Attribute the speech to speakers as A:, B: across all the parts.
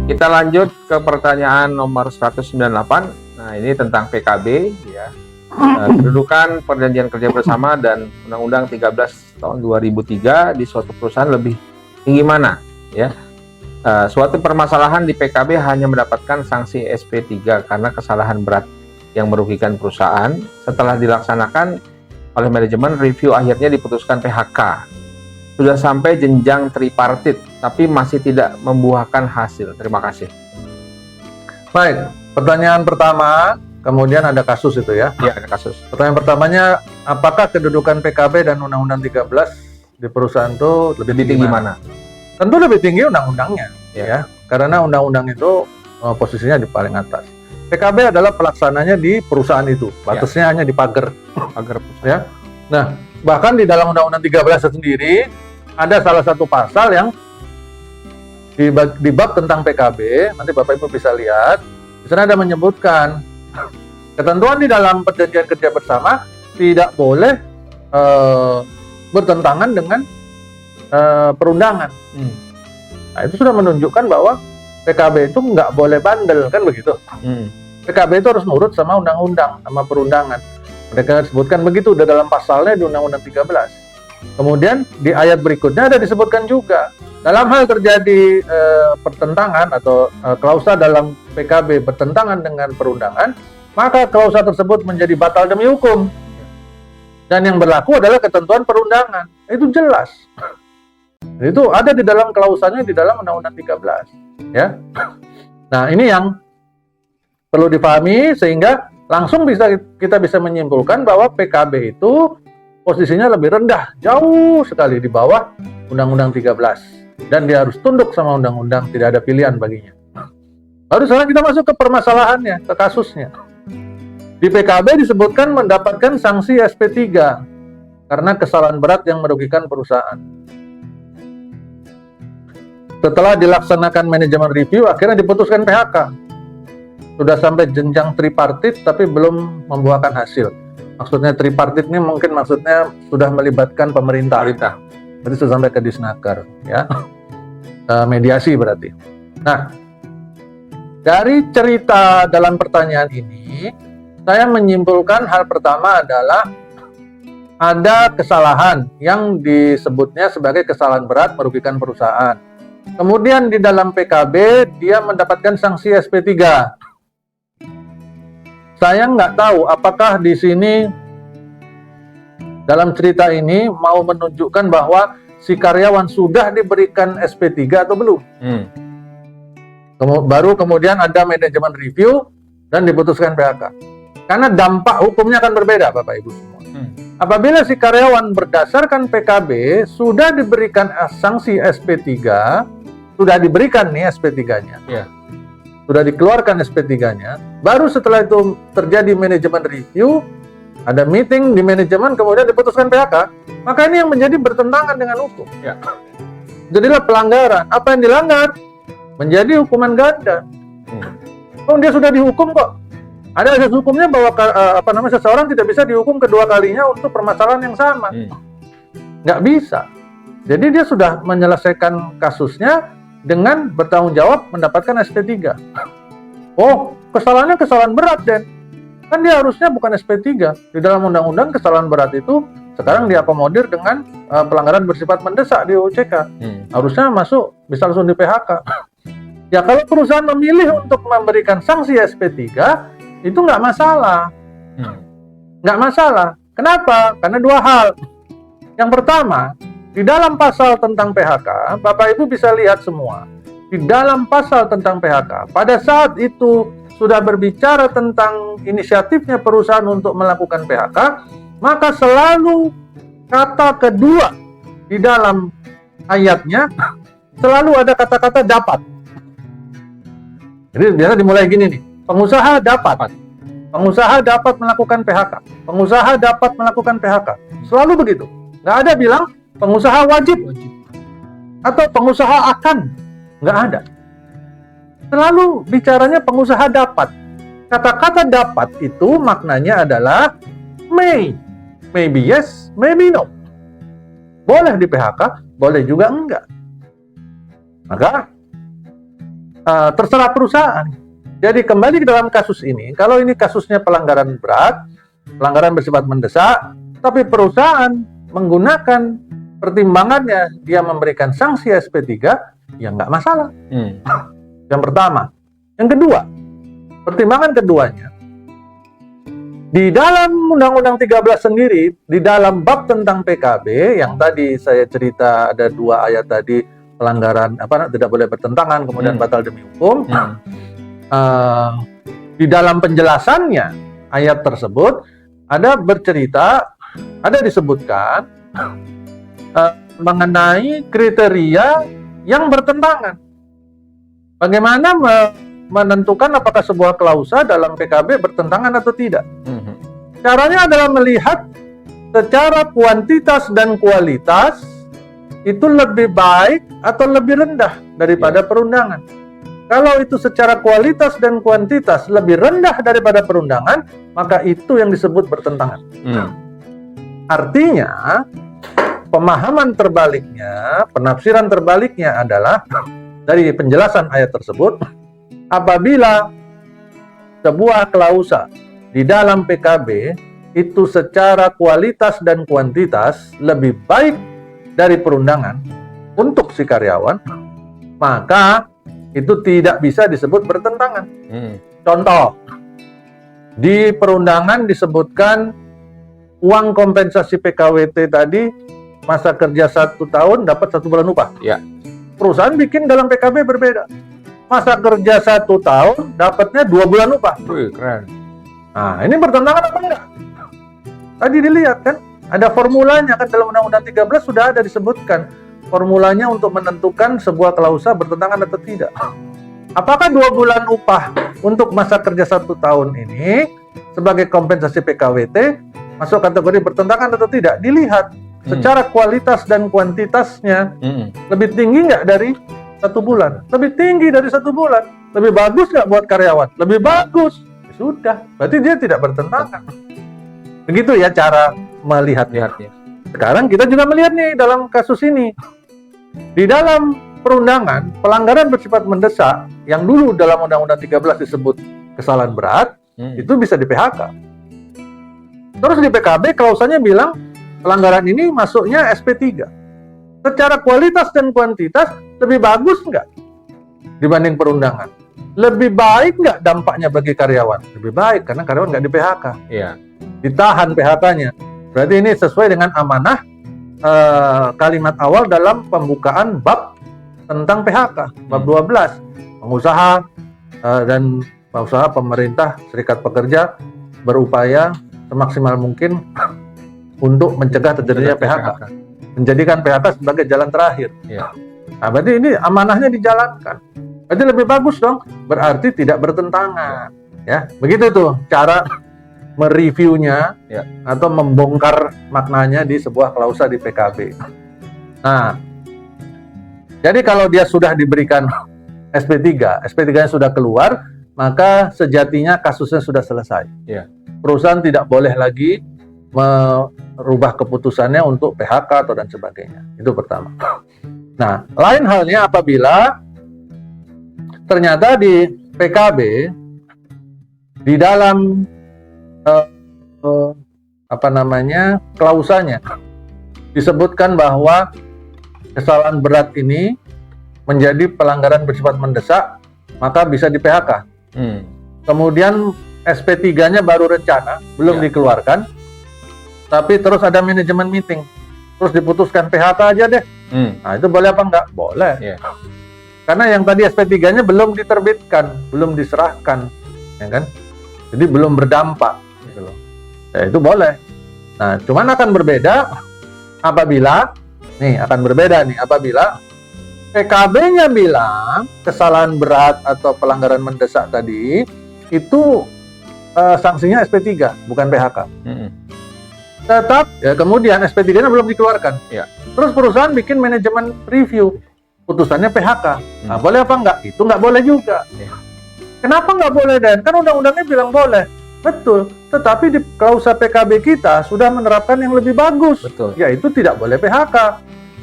A: Kita lanjut ke pertanyaan nomor 198. Nah, ini tentang PKB ya. Kedudukan perjanjian kerja bersama dan Undang-Undang 13 tahun 2003 di suatu perusahaan lebih tinggi mana ya? Suatu permasalahan di PKB hanya mendapatkan sanksi SP3 karena kesalahan berat yang merugikan perusahaan. Setelah dilaksanakan oleh manajemen, review akhirnya diputuskan PHK. Sudah sampai jenjang tripartit, tapi masih tidak membuahkan hasil. Terima kasih.
B: Baik, pertanyaan pertama, kemudian ada kasus itu ya.
A: Ya, ada kasus.
B: Pertanyaan pertamanya, apakah kedudukan PKB dan Undang-Undang 13 di perusahaan itu
A: Lebih tinggi mana?
B: Tentu lebih tinggi undang-undangnya,
A: Ya.
B: ya. Karena undang-undang itu posisinya di paling atas. PKB adalah pelaksananya di perusahaan itu, batasnya hanya di pagar. Ya. Nah, bahkan di dalam Undang-Undang 13 sendiri ada salah satu pasal yang di bab tentang PKB, nanti Bapak Ibu bisa lihat, di sana ada menyebutkan ketentuan di dalam perjanjian kerja bersama tidak boleh bertentangan dengan perundangan. Nah, itu sudah menunjukkan bahwa PKB itu nggak boleh bandel, kan begitu. PKB itu harus nurut sama undang-undang, sama perundangan. Mereka sebutkan begitu di dalam pasalnya di Undang-Undang 13. Kemudian di ayat berikutnya ada disebutkan juga, dalam hal terjadi pertentangan atau klausa dalam PKB bertentangan dengan perundangan, maka klausa tersebut menjadi batal demi hukum. Dan yang berlaku adalah ketentuan perundangan. Itu jelas. Itu ada di dalam klausanya di dalam Undang-Undang 13. Ya. Nah, ini yang perlu dipahami sehingga langsung kita bisa menyimpulkan bahwa PKB itu posisinya lebih rendah, jauh sekali di bawah Undang-Undang 13. Dan dia harus tunduk sama undang-undang, tidak ada pilihan baginya. Lalu sekarang kita masuk ke permasalahannya, ke kasusnya. Di PKB disebutkan mendapatkan sanksi SP3 karena kesalahan berat yang merugikan perusahaan. Setelah dilaksanakan manajemen review, akhirnya diputuskan PHK. Sudah sampai jenjang tripartit tapi belum membuahkan hasil. Maksudnya tripartit ini mungkin maksudnya sudah melibatkan pemerintah. Berarti sudah sampai ke Disnaker, ya. Mediasi berarti. Nah, dari cerita dalam pertanyaan ini, saya menyimpulkan hal pertama adalah ada kesalahan yang disebutnya sebagai kesalahan berat merugikan perusahaan. Kemudian di dalam PKB dia mendapatkan sanksi SP3. Saya nggak tahu apakah di sini dalam cerita ini mau menunjukkan bahwa si karyawan sudah diberikan SP3 atau belum. Baru kemudian ada manajemen review dan diputuskan PHK. Karena dampak hukumnya akan berbeda, Bapak Ibu semua. Apabila si karyawan berdasarkan PKB sudah diberikan sanksi SP3, sudah diberikan nih SP3-nya. Sudah dikeluarkan SP3-nya, baru setelah itu terjadi manajemen review, ada meeting di manajemen, kemudian diputuskan PHK, maka ini yang menjadi bertentangan dengan hukum. Jadilah pelanggaran. Apa yang dilanggar? Menjadi hukuman ganda. Oh, dia sudah dihukum kok. Ada asas hukumnya bahwa seseorang tidak bisa dihukum kedua kalinya untuk permasalahan yang sama. Nggak bisa. Jadi dia sudah menyelesaikan kasusnya dengan bertanggung jawab mendapatkan SP3. Oh, kesalahannya kesalahan berat, Den. Kan dia harusnya bukan SP3. Di dalam undang-undang kesalahan berat itu sekarang diakomodir dengan pelanggaran bersifat mendesak di OJK. Harusnya masuk, bisa langsung di PHK. Ya kalau perusahaan memilih untuk memberikan sanksi SP3, itu nggak masalah. Nggak masalah. Kenapa? Karena dua hal. Yang pertama, di dalam pasal tentang PHK, Bapak Ibu bisa lihat semua. Di dalam pasal tentang PHK, pada saat itu sudah berbicara tentang inisiatifnya perusahaan untuk melakukan PHK, maka selalu kata kedua di dalam ayatnya, selalu ada kata-kata dapat. Jadi biasa dimulai gini nih, pengusaha dapat. Pengusaha dapat melakukan PHK. Pengusaha dapat melakukan PHK. Selalu begitu. Nggak ada bilang pengusaha wajib atau pengusaha akan, nggak ada. Selalu bicaranya pengusaha dapat. Kata-kata dapat itu maknanya adalah may, maybe yes, maybe no. Boleh di PHK, boleh juga enggak. Maka terserah perusahaan. Jadi kembali ke dalam kasus ini, kalau ini kasusnya pelanggaran berat, pelanggaran bersifat mendesak, tapi perusahaan menggunakan pertimbangannya, dia memberikan sanksi SP3, ya nggak masalah. Yang pertama. Yang kedua, pertimbangan keduanya, di dalam Undang-Undang 13 sendiri, di dalam bab tentang PKB, yang tadi saya cerita ada 2 ayat tadi, pelanggaran tidak boleh bertentangan, kemudian batal demi hukum. Di dalam penjelasannya ayat tersebut ada disebutkan mengenai kriteria yang bertentangan. Bagaimana menentukan apakah sebuah klausa dalam PKB bertentangan atau tidak? Caranya adalah melihat secara kuantitas dan kualitas itu lebih baik atau lebih rendah daripada perundangan. Kalau itu secara kualitas dan kuantitas lebih rendah daripada perundangan, maka itu yang disebut bertentangan. Artinya, pemahaman terbaliknya, penafsiran terbaliknya adalah dari penjelasan ayat tersebut, apabila sebuah klausa di dalam PKB itu secara kualitas dan kuantitas lebih baik dari perundangan untuk si karyawan, maka itu tidak bisa disebut bertentangan. Contoh, di perundangan disebutkan uang kompensasi PKWT tadi masa kerja 1 tahun dapat 1 bulan upah. Perusahaan bikin dalam PKB berbeda. Masa kerja 1 tahun dapatnya 2 bulan upah.
A: Keren.
B: Nah, ini bertentangan apa enggak? Tadi dilihat kan, ada formulanya kan dalam Undang-Undang 13 sudah ada disebutkan formulanya untuk menentukan sebuah klausa bertentangan atau tidak. Apakah 2 bulan upah untuk masa kerja 1 tahun ini sebagai kompensasi PKWT masuk kategori bertentangan atau tidak? Dilihat secara kualitas dan kuantitasnya lebih tinggi nggak dari 1 bulan? Lebih tinggi dari 1 bulan. Lebih bagus nggak buat karyawan? Lebih bagus. Ya sudah, berarti dia tidak bertentangan. Begitu ya cara melihatnya. Sekarang kita juga melihat nih dalam kasus ini. Di dalam perundangan, pelanggaran bersifat mendesak yang dulu dalam Undang-Undang 13 disebut kesalahan berat, itu bisa di PHK. Terus di PKB klausanya bilang pelanggaran ini masuknya SP3. Secara kualitas dan kuantitas lebih bagus nggak dibanding perundangan? Lebih baik nggak dampaknya bagi karyawan? Lebih baik, karena karyawan nggak di PHK. Ditahan PHK-nya. Berarti ini sesuai dengan amanah kalimat awal dalam pembukaan bab tentang PHK, bab 12. Pengusaha dan pengusaha, pemerintah, serikat pekerja berupaya semaksimal mungkin untuk mencegah terjadinya PHK. Menjadikan PHK sebagai jalan terakhir. Nah, berarti ini amanahnya dijalankan. Berarti lebih bagus dong. Berarti tidak bertentangan. Ya, begitu tuh cara mereviewnya atau membongkar maknanya di sebuah klausa di PKB. Nah, jadi kalau dia sudah diberikan SP3, SP3-nya sudah keluar, maka sejatinya kasusnya sudah selesai. Perusahaan tidak boleh lagi merubah keputusannya untuk PHK atau dan sebagainya. Itu pertama. Nah, lain halnya apabila ternyata di PKB di dalam klausanya disebutkan bahwa kesalahan berat ini menjadi pelanggaran bersifat mendesak, maka bisa di PHK. Kemudian SP3-nya baru rencana, belum dikeluarkan, tapi terus ada manajemen meeting, terus diputuskan PHK aja deh. Nah, itu boleh apa enggak? Boleh. Karena yang tadi SP3-nya belum diterbitkan, belum diserahkan, ya kan? Jadi belum berdampak. Ya, itu boleh. Nah, cuman akan berbeda apabila PKB-nya bilang kesalahan berat atau pelanggaran mendesak tadi itu sanksinya SP3 bukan PHK. Tetap ya, kemudian SP3-nya belum dikeluarkan. Terus perusahaan bikin manajemen review, putusannya PHK. Nah, boleh apa enggak? Itu enggak boleh juga. Kenapa nggak boleh, Dan? Kan undang-undangnya bilang boleh. Betul, tetapi di klausa PKB kita sudah menerapkan yang lebih bagus, yaitu tidak boleh PHK,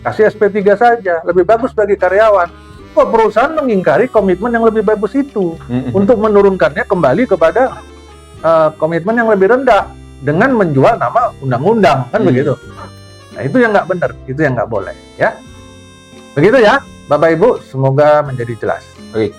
B: kasih SP3 saja, lebih bagus bagi karyawan. kok perusahaan mengingkari komitmen yang lebih bagus itu untuk menurunkannya kembali kepada komitmen yang lebih rendah dengan menjual nama undang-undang, kan begitu. Nah, itu yang nggak benar, itu yang nggak boleh, ya. Begitu ya, Bapak Ibu, semoga menjadi jelas.
A: Oke.